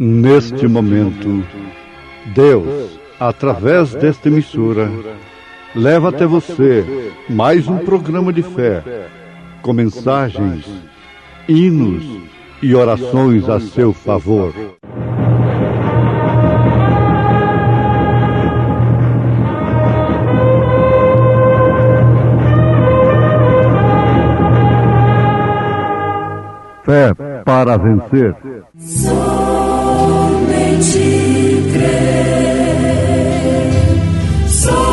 Neste momento, Deus, através desta emissora, leva até você mais um programa de fé, com mensagens, hinos e orações a seu favor. Fé para vencer. Somente crer, somente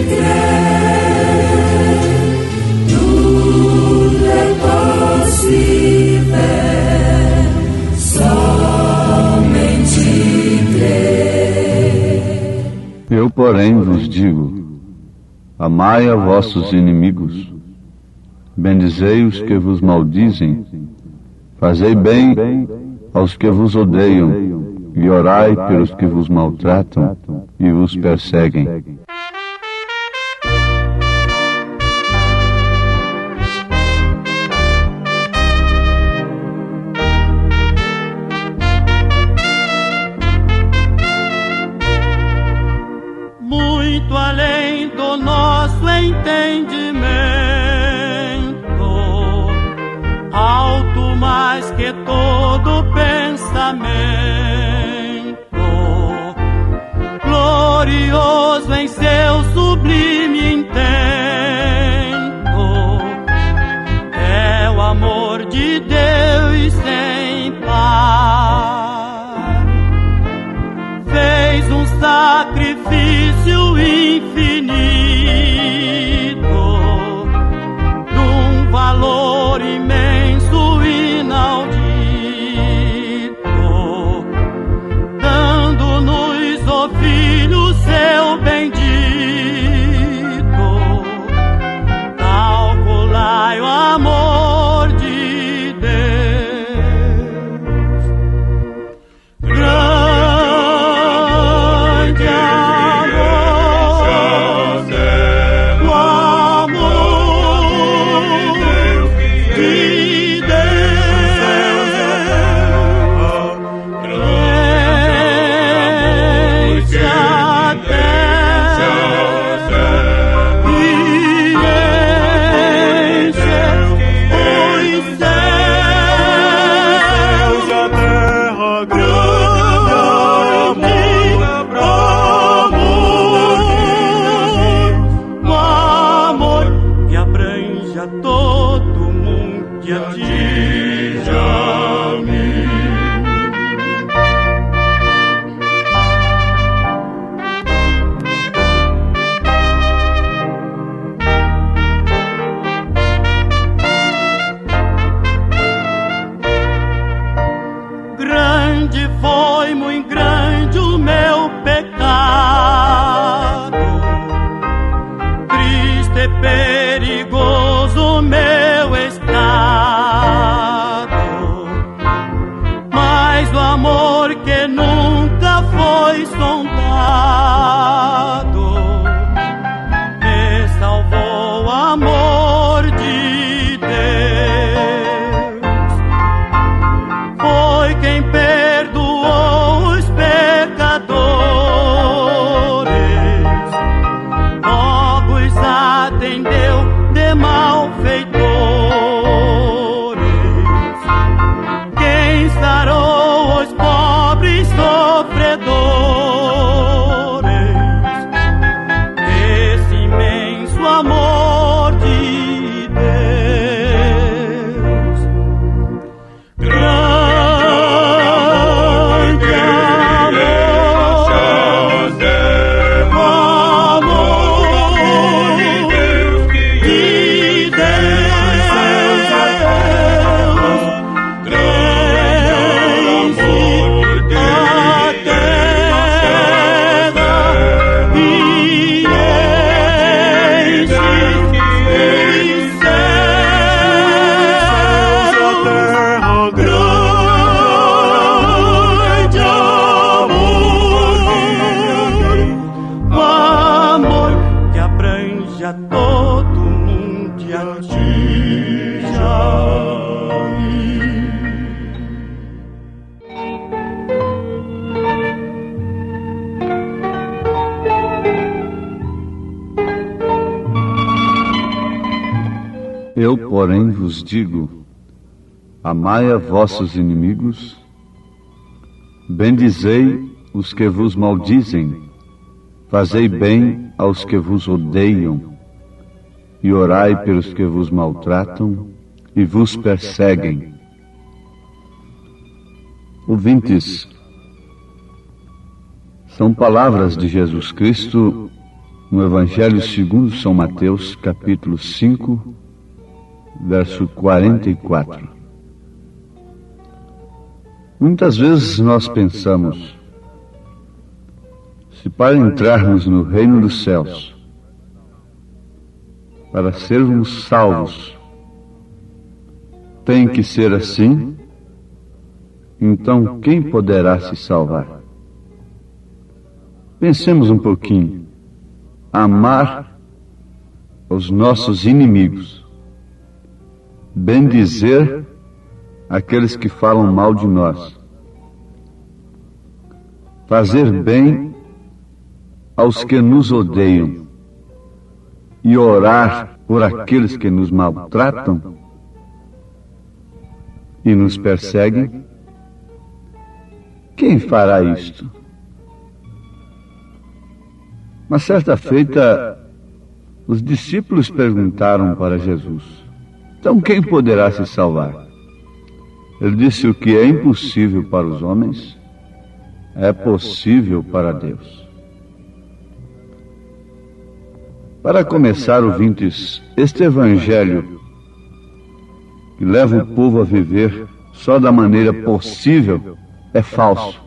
crer, tudo é possível, somente crer. Eu, porém, vos digo, amai a vossos inimigos, bendizei os que vos maldizem, fazei bem aos que vos odeiam, e orai pelos que vos maltratam e vos perseguem. Muito além do nosso entendimento, alto mais que todo pensamento, glorioso em seu sublime intento, é o amor de Deus sem par. Fez um sacrifício infinito, num valor imenso, inaudito, dando-nos, ó Filho, seu Eu, porém, vos digo, amai a vossos inimigos, bendizei os que vos maldizem, fazei bem aos que vos odeiam, e orai pelos que vos maltratam e vos perseguem. Ouvintes, são palavras de Jesus Cristo no Evangelho segundo São Mateus, capítulo 5, verso 44. Muitas vezes nós pensamos, se para entrarmos no reino dos céus, para sermos salvos, tem que ser assim, então quem poderá se salvar? Pensemos um pouquinho. Amar os nossos inimigos, bendizer aqueles que falam mal de nós, fazer bem aos que nos odeiam e orar por aqueles que nos maltratam e nos perseguem. Quem fará isto? Uma certa feita, os discípulos perguntaram para Jesus, então quem poderá se salvar? Ele disse, o que é impossível para os homens, é possível para Deus. Para começar, ouvintes, este evangelho que leva o povo a viver só da maneira possível é falso,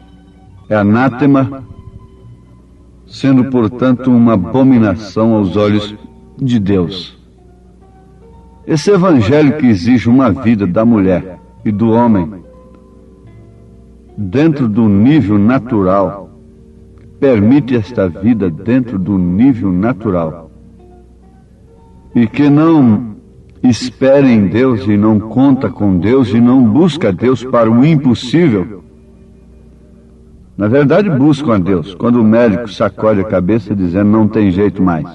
é anátema, sendo, portanto, uma abominação aos olhos de Deus. Esse evangelho que exige uma vida da mulher e do homem dentro do nível natural, permite esta vida dentro do nível natural, e que não espera em Deus e não conta com Deus e não busca Deus para o impossível. Na verdade, buscam a Deus quando o médico sacode a cabeça dizendo não tem jeito mais.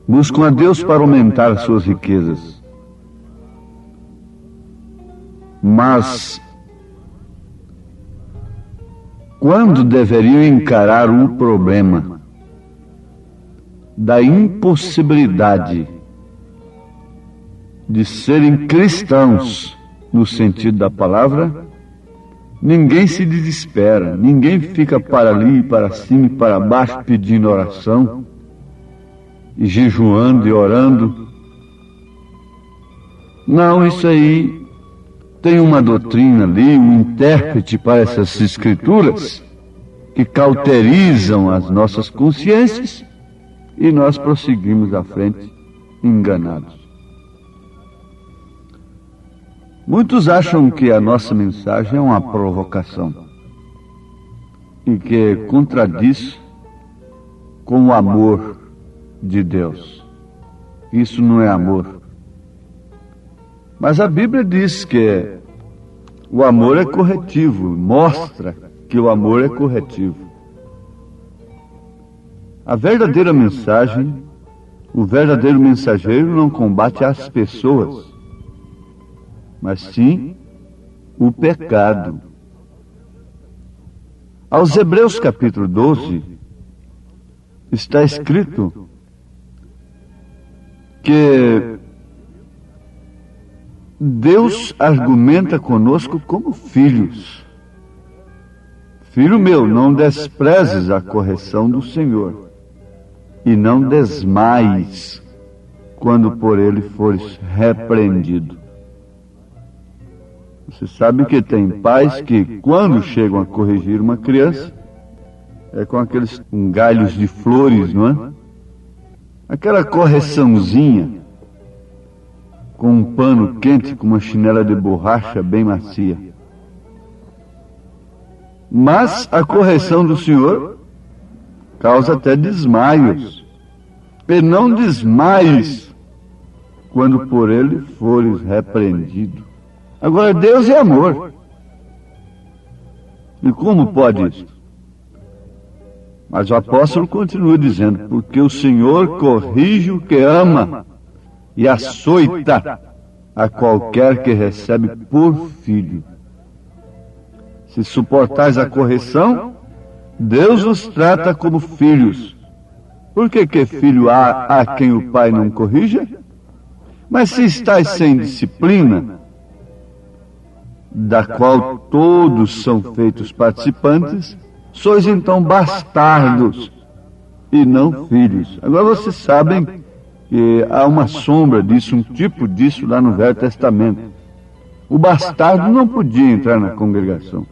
Buscam a Deus para aumentar as suas riquezas. Mas quando deveriam encarar o problema da impossibilidade de serem cristãos no sentido da palavra, ninguém se desespera, ninguém fica para ali, para cima e para baixo pedindo oração, e jejuando e orando. Não, isso aí tem uma doutrina ali, um intérprete para essas escrituras, que cauterizam as nossas consciências, e nós prosseguimos à frente enganados. Muitos acham que a nossa mensagem é uma provocação e que contradiz com o amor de Deus. Isso não é amor. Mas a Bíblia diz que o amor é corretivo, mostra que o amor é corretivo. A verdadeira mensagem, o verdadeiro mensageiro não combate as pessoas, mas sim o pecado. Aos Hebreus capítulo 12, está escrito que Deus argumenta conosco como filhos. Filho meu, não desprezes a correção do Senhor, e não desmaies quando por ele fores repreendido. Você sabe que tem pais que, quando chegam a corrigir uma criança, é com aqueles galhos de flores, não é? Aquela correçãozinha, com um pano quente, com uma chinela de borracha bem macia. Mas a correção do Senhor causa até desmaios. E não desmaies quando por ele fores repreendido. Agora, Deus é amor. E como pode isso? Mas o apóstolo continua dizendo, porque o Senhor corrige o que ama e açoita a qualquer que recebe por filho. Se suportais a correção, Deus os trata como filhos. Por que filho há a quem o pai não corrija? Mas se estáis sem disciplina, da qual todos são feitos participantes, sois então bastardos e não filhos. Agora vocês sabem que há uma sombra disso, um tipo disso lá no Velho Testamento. O bastardo não podia entrar na congregação.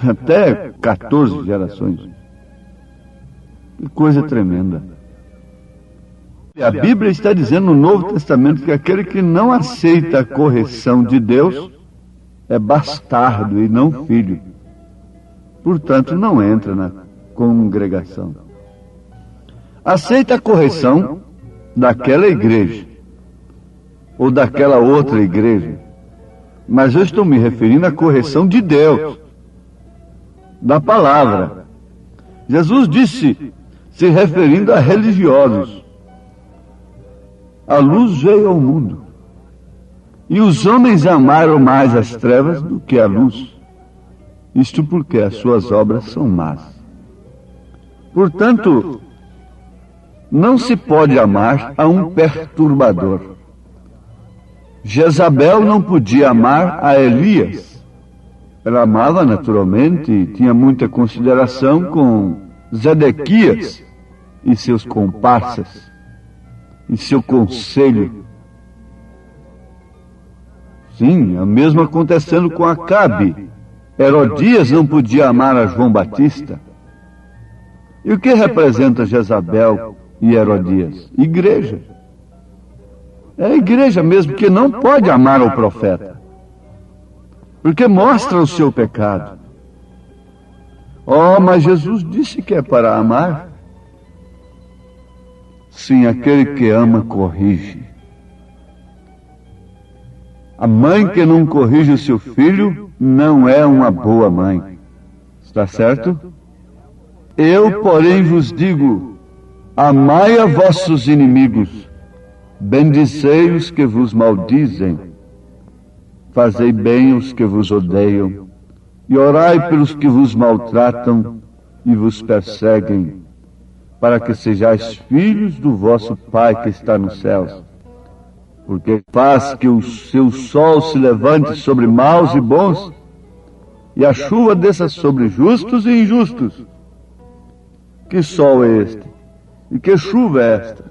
Até 14 gerações. Que coisa tremenda. A Bíblia está dizendo no Novo Testamento que aquele que não aceita a correção de Deus é bastardo e não filho. Portanto, não entra na congregação. Aceita a correção daquela igreja ou daquela outra igreja, mas eu estou me referindo à correção de Deus, da palavra. Jesus disse, se referindo a religiosos: a luz veio ao mundo, e os homens amaram mais as trevas do que a luz. Isto porque as suas obras são más. Portanto, não se pode amar a um perturbador. Jezabel não podia amar a Elias. Ela amava naturalmente e tinha muita consideração com Zedequias e seus comparsas, e seu conselho. Sim, o mesmo acontecendo com Acabe. Herodias não podia amar a João Batista. E o que representa Jezabel e Herodias? Igreja. É a igreja mesmo que não pode amar o profeta, porque mostra o seu pecado. Oh, mas Jesus disse que é para amar. Sim, aquele que ama corrige. A mãe que não corrige o seu filho não é uma boa mãe. Está certo? Eu, porém, vos digo: amai a vossos inimigos, bendizei os que vos maldizem, fazei bem os que vos odeiam, e orai pelos que vos maltratam e vos perseguem, para que sejais filhos do vosso Pai que está nos céus. Porque faz que o seu sol se levante sobre maus e bons, e a chuva desça sobre justos e injustos. Que sol é este? E que chuva é esta?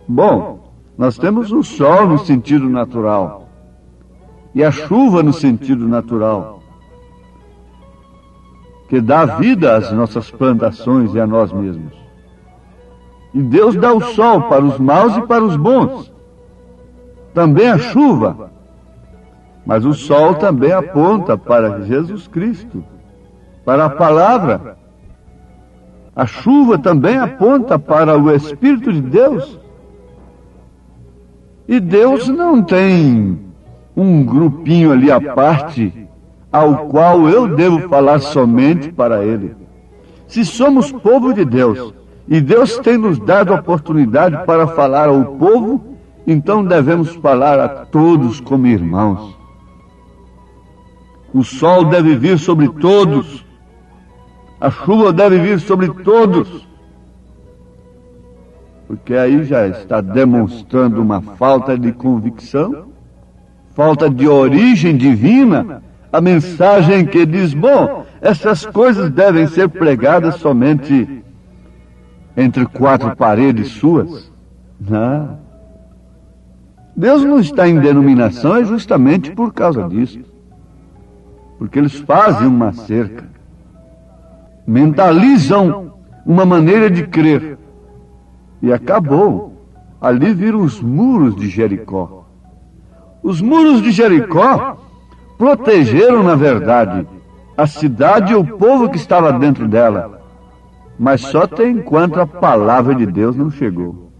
Bom, nós temos o sol no sentido natural, e a chuva no sentido natural, que dá vida às nossas plantações e a nós mesmos. E Deus dá o sol para os maus e para os bons. Também a chuva. Mas o sol também aponta para Jesus Cristo, para a palavra. A chuva também aponta para o Espírito de Deus. E Deus não tem um grupinho ali à parte, ao qual eu devo falar somente para Ele. Se somos povo de Deus, e Deus tem nos dado a oportunidade para falar ao povo, então devemos falar a todos como irmãos. O sol deve vir sobre todos. A chuva deve vir sobre todos. Porque aí já está demonstrando uma falta de convicção, falta de origem divina, a mensagem que diz, bom, essas coisas devem ser pregadas somente entre quatro paredes suas. Não. Deus não está em denominação, é justamente por causa disso. Porque eles fazem uma cerca, mentalizam uma maneira de crer, e acabou. Ali viram os muros de Jericó. Os muros de Jericó protegeram, na verdade, a cidade e o povo que estava dentro dela, mas só até enquanto a palavra de Deus não chegou.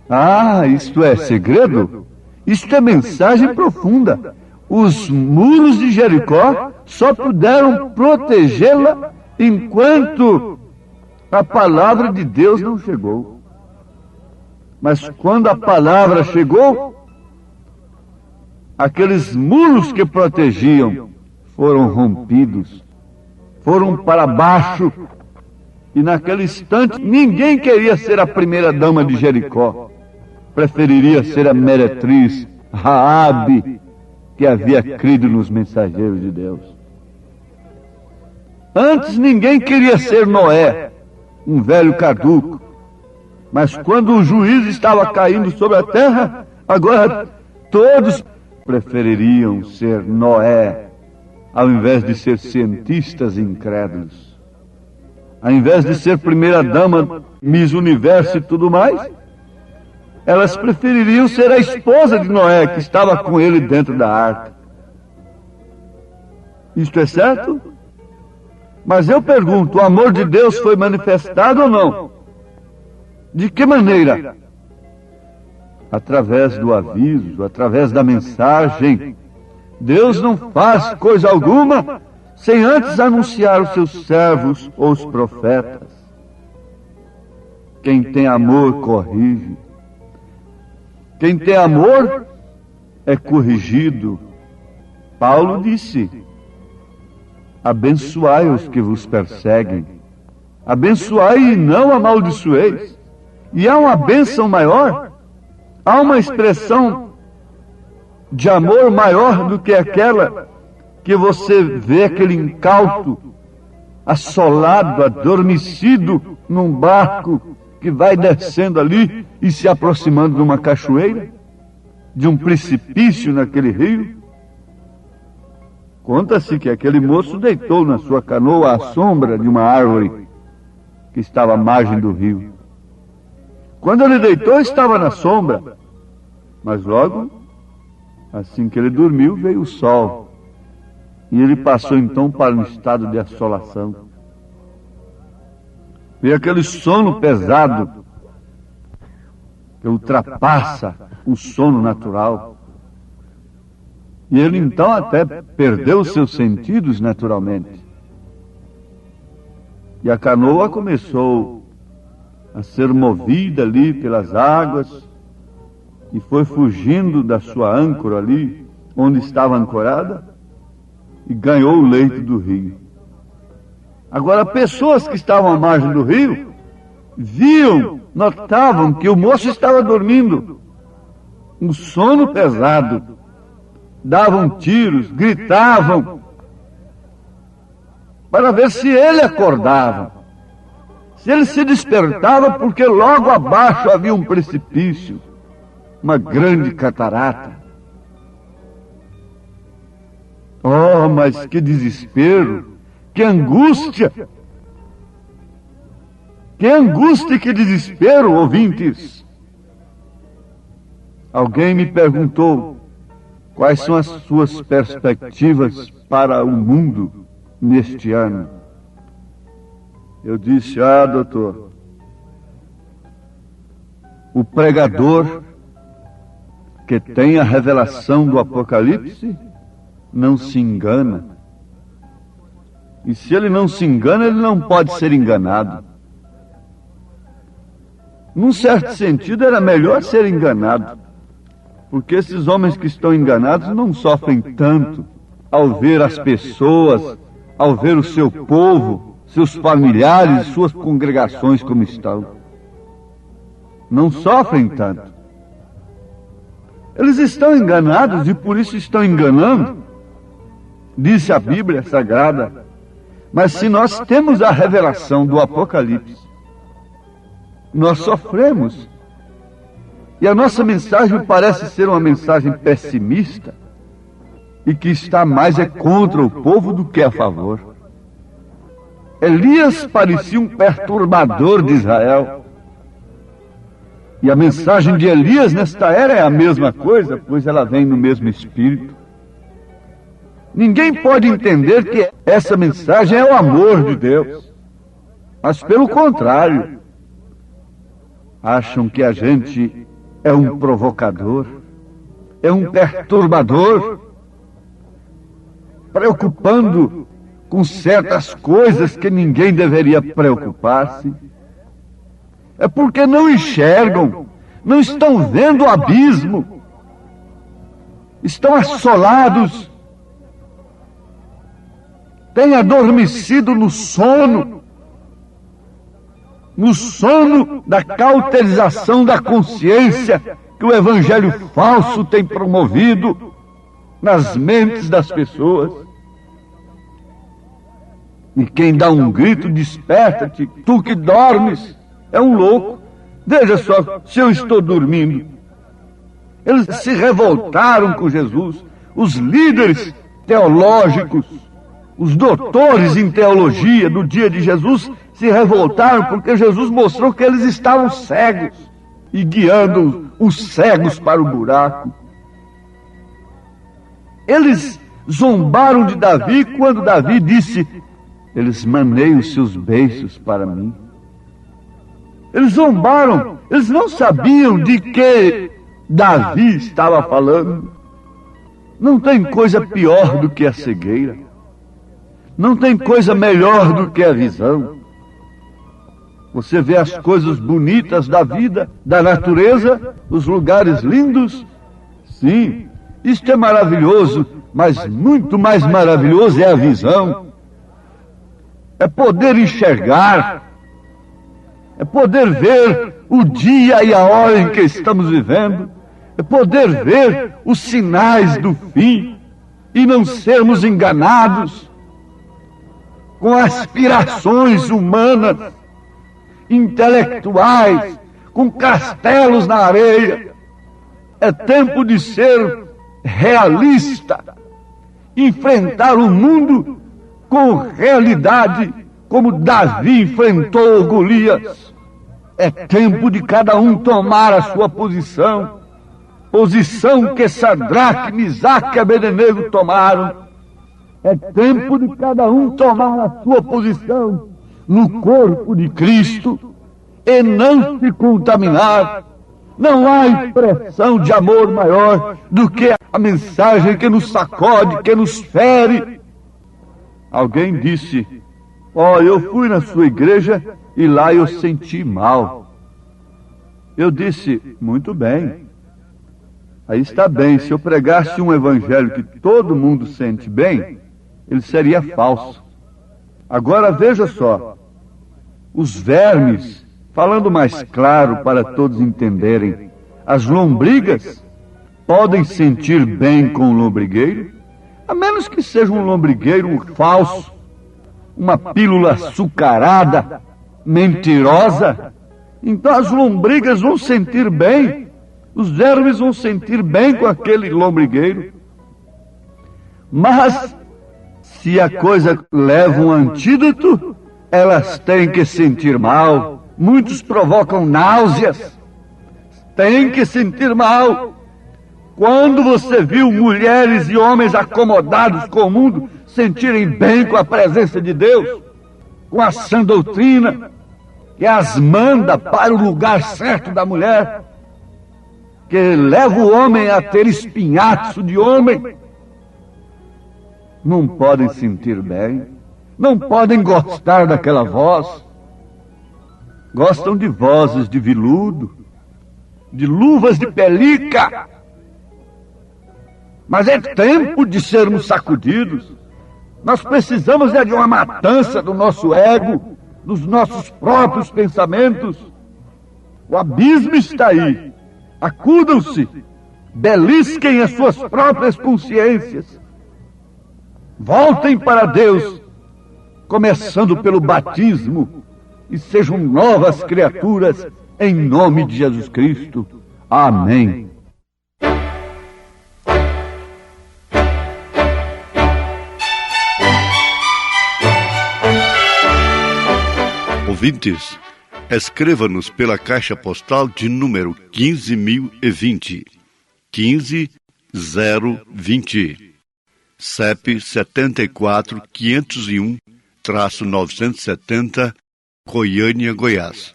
Ah, isto é segredo? Isto é mensagem profunda. Os muros de Jericó só puderam protegê-la enquanto A palavra de Deus não chegou. Mas quando a palavra chegou, aqueles muros que protegiam foram rompidos, foram para baixo, e naquele instante ninguém queria ser a primeira dama de Jericó, preferiria ser a meretriz Raabe, que havia crido nos mensageiros de Deus. Antes ninguém queria ser Noé, um velho caduco, mas quando o juízo estava caindo sobre a terra, agora todos prefeririam ser Noé, ao invés de ser cientistas incrédulos. Ao invés de ser primeira dama, Miss Universo e tudo mais, elas prefeririam ser a esposa de Noé, que estava com ele dentro da arca. Isto é certo? Mas eu pergunto, o amor de Deus foi manifestado ou não? De que maneira? Através do aviso, através da mensagem. Deus não faz coisa alguma sem antes anunciar os seus servos ou os profetas. Quem tem amor corrige. Quem tem amor é corrigido. Paulo disse: abençoai os que vos perseguem, abençoai e não amaldiçoeis. E há uma bênção maior, há uma expressão de amor maior do que aquela que você vê aquele incauto, assolado, adormecido num barco que vai descendo ali e se aproximando de uma cachoeira, de um precipício naquele rio. Conta-se que aquele moço deitou na sua canoa à sombra de uma árvore que estava à margem do rio. Quando ele deitou, estava na sombra, mas logo, assim que ele dormiu, veio o sol, e ele passou então para um estado de assolação. Veio aquele sono pesado, que ultrapassa o sono natural. E ele então até perdeu os seus sentidos naturalmente. E a canoa começou a ser movida ali pelas águas, e foi fugindo da sua âncora ali, onde estava ancorada, e ganhou o leito do rio. Agora, pessoas que estavam à margem do rio, viam, notavam que o moço estava dormindo, um sono pesado, davam tiros, gritavam, para ver se ele acordava, se ele se despertava, porque logo abaixo havia um precipício, uma grande catarata. Oh, mas que desespero, que angústia! Que angústia e que desespero, ouvintes! Alguém me perguntou quais são as suas perspectivas para o mundo neste ano. Eu disse: doutor, o pregador que tem a revelação do Apocalipse não se engana. E se ele não se engana, ele não pode ser enganado. Num certo sentido, era melhor ser enganado, porque esses homens que estão enganados não sofrem tanto ao ver as pessoas, ao ver o seu povo, seus familiares, suas congregações como estão. Não sofrem tanto. Eles estão enganados e por isso estão enganando, disse a Bíblia Sagrada. Mas se nós temos a revelação do Apocalipse, nós sofremos. E a nossa mensagem parece ser uma mensagem pessimista e que está mais contra o povo do que a favor. Elias parecia um perturbador de Israel. E a mensagem de Elias nesta era é a mesma coisa, pois ela vem no mesmo espírito. Ninguém pode entender que essa mensagem é o amor de Deus, mas pelo contrário, acham que a gente é um provocador, é um perturbador, preocupando com certas coisas que ninguém deveria preocupar-se, é porque não enxergam, não estão vendo o abismo, estão assolados, têm adormecido no sono da cauterização da consciência que o evangelho falso tem promovido nas mentes das pessoas. E quem dá um grito, desperta-te, tu que dormes, é um louco. Veja só, se eu estou dormindo. Eles se revoltaram com Jesus, os líderes teológicos, os doutores em teologia do dia de Jesus se revoltaram porque Jesus mostrou que eles estavam cegos e guiando os cegos para o buraco. Eles zombaram de Davi quando Davi disse: eles maneiam seus beiços para mim. Eles zombaram, eles não sabiam de que Davi estava falando. Não tem coisa pior do que a cegueira. Não tem coisa melhor do que a visão. Você vê as coisas bonitas da vida, da natureza, os lugares lindos. Sim, isto é maravilhoso, mas muito mais maravilhoso é a visão. É poder enxergar, é poder ver o dia e a hora em que estamos vivendo, é poder ver os sinais do fim e não sermos enganados com aspirações humanas, intelectuais, com castelos na areia. É tempo de ser realista, enfrentar o mundo com realidade, como Davi enfrentou Golias. É tempo de cada um tomar a sua posição, posição que Sadraque, Misaque e Abednego tomaram. É tempo de cada um tomar a sua posição no corpo de Cristo e não se contaminar. Não há expressão de amor maior do que a mensagem que nos sacode, que nos fere. Alguém disse: eu fui na sua igreja e lá eu senti mal. Eu disse: muito bem. Aí está bem, se eu pregasse um evangelho que todo mundo sente bem, ele seria falso. Agora veja só, os vermes, falando mais claro para todos entenderem, as lombrigas podem sentir bem com o lombrigueiro, a menos que seja um lombrigueiro falso, uma pílula açucarada, mentirosa. Então as lombrigas vão sentir bem, os vermes vão sentir bem com aquele lombrigueiro. Mas se a coisa leva um antídoto, elas têm que sentir mal. Muitos provocam náuseas, têm que sentir mal. Quando você viu mulheres e homens acomodados com o mundo sentirem bem com a presença de Deus, com a sã doutrina, que as manda para o lugar certo da mulher, que leva o homem a ter espinhaço de homem, não podem sentir bem, não podem gostar daquela voz. Gostam de vozes de veludo, de luvas de pelica. Mas é tempo de sermos sacudidos. Nós precisamos de uma matança do nosso ego, dos nossos próprios pensamentos. O abismo está aí. Acudam-se, belisquem as suas próprias consciências. Voltem para Deus, começando pelo batismo, e sejam novas criaturas em nome de Jesus Cristo. Amém. Ouvintes, escreva-nos pela caixa postal de número 15.020, 15020, CEP 74.501-970, Goiânia, Goiás.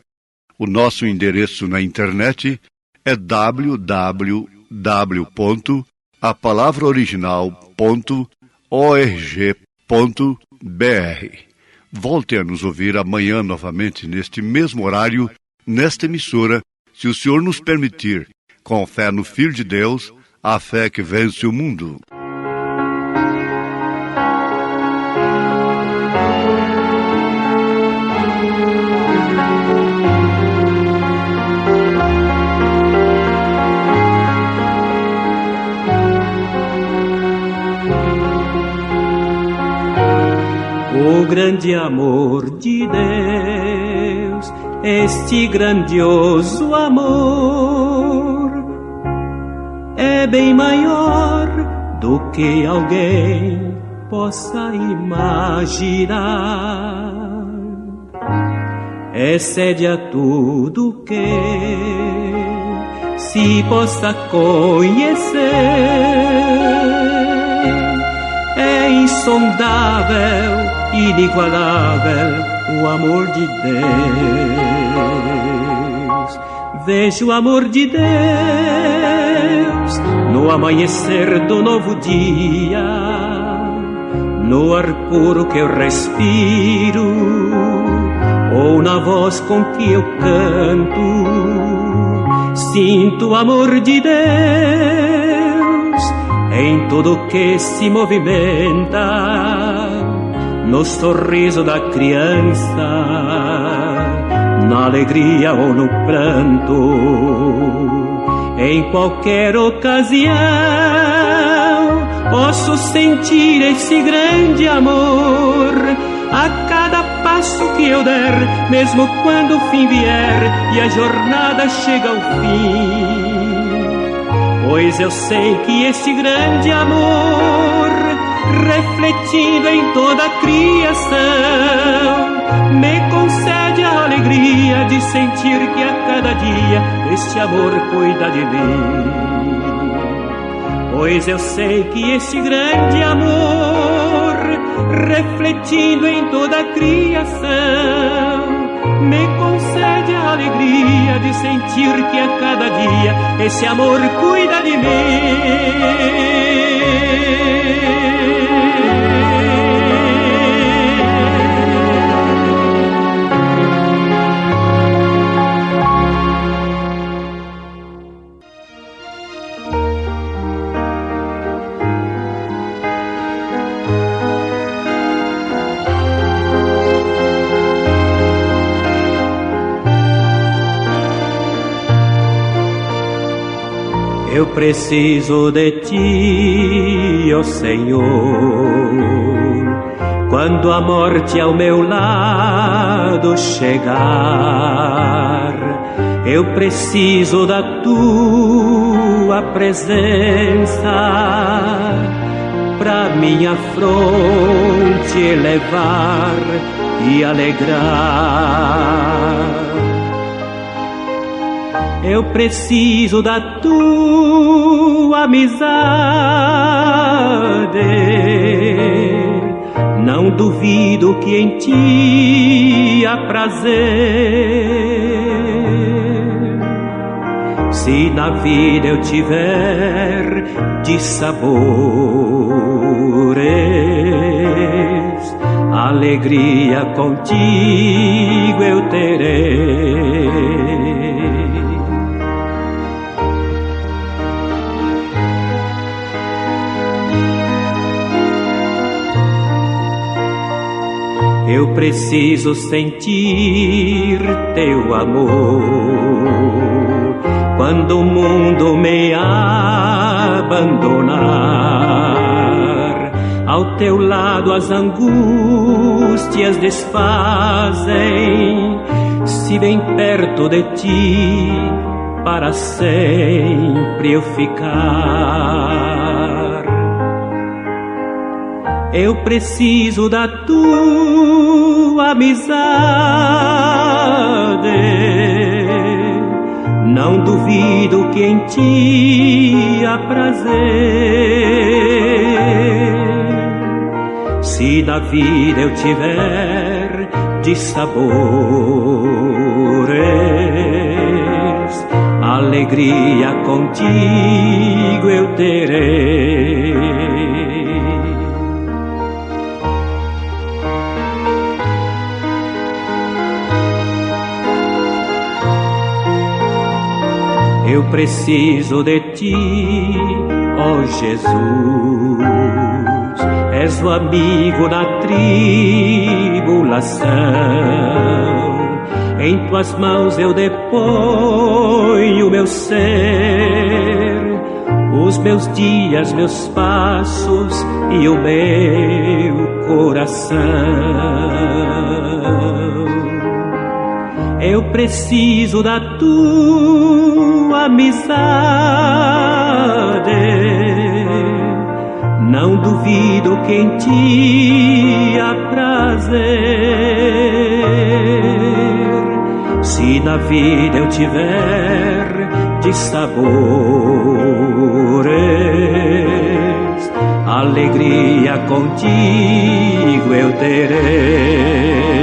O nosso endereço na internet é www.apalavraoriginal.org.br. Volte a nos ouvir amanhã novamente neste mesmo horário, nesta emissora, se o Senhor nos permitir, com fé no Filho de Deus, a fé que vence o mundo. O grande amor de Deus, este grandioso amor, é bem maior do que alguém possa imaginar. Excede a tudo que se possa conhecer. É insondável, inigualável o amor de Deus. Vejo o amor de Deus no amanhecer do novo dia, no ar puro que eu respiro, ou na voz com que eu canto. Sinto o amor de Deus em tudo que se movimenta, no sorriso da criança, na alegria ou no pranto, em qualquer ocasião posso sentir esse grande amor. A cada passo que eu der, mesmo quando o fim vier e a jornada chega ao fim, pois eu sei que esse grande amor, refletindo em toda a criação, me concede a alegria de sentir que a cada dia este amor cuida de mim. Pois eu sei que esse grande amor, refletindo em toda a criação, me concede a alegria de sentir que a cada dia esse amor cuida de mim. Eu preciso de ti, ó Senhor, quando a morte ao meu lado chegar. Eu preciso da tua presença pra minha fronte elevar e alegrar. Eu preciso da tua amizade, não duvido que em ti há prazer. Se na vida eu tiver dissabores, alegria contigo eu terei. Eu preciso sentir teu amor quando o mundo me abandonar. Ao teu lado as angústias desfazem, se bem perto de ti para sempre eu ficar. Eu preciso da tua amizade, não duvido que em ti há prazer. Se na vida eu tiver dissabores, alegria contigo eu terei. Eu preciso de ti, ó Jesus. És o amigo na tribulação. Em tuas mãos eu deponho meu ser, os meus dias, meus passos e o meu coração. Eu preciso da tua amizade, não duvido que em ti há prazer. Se na vida eu tiver dissabores, alegria contigo eu terei.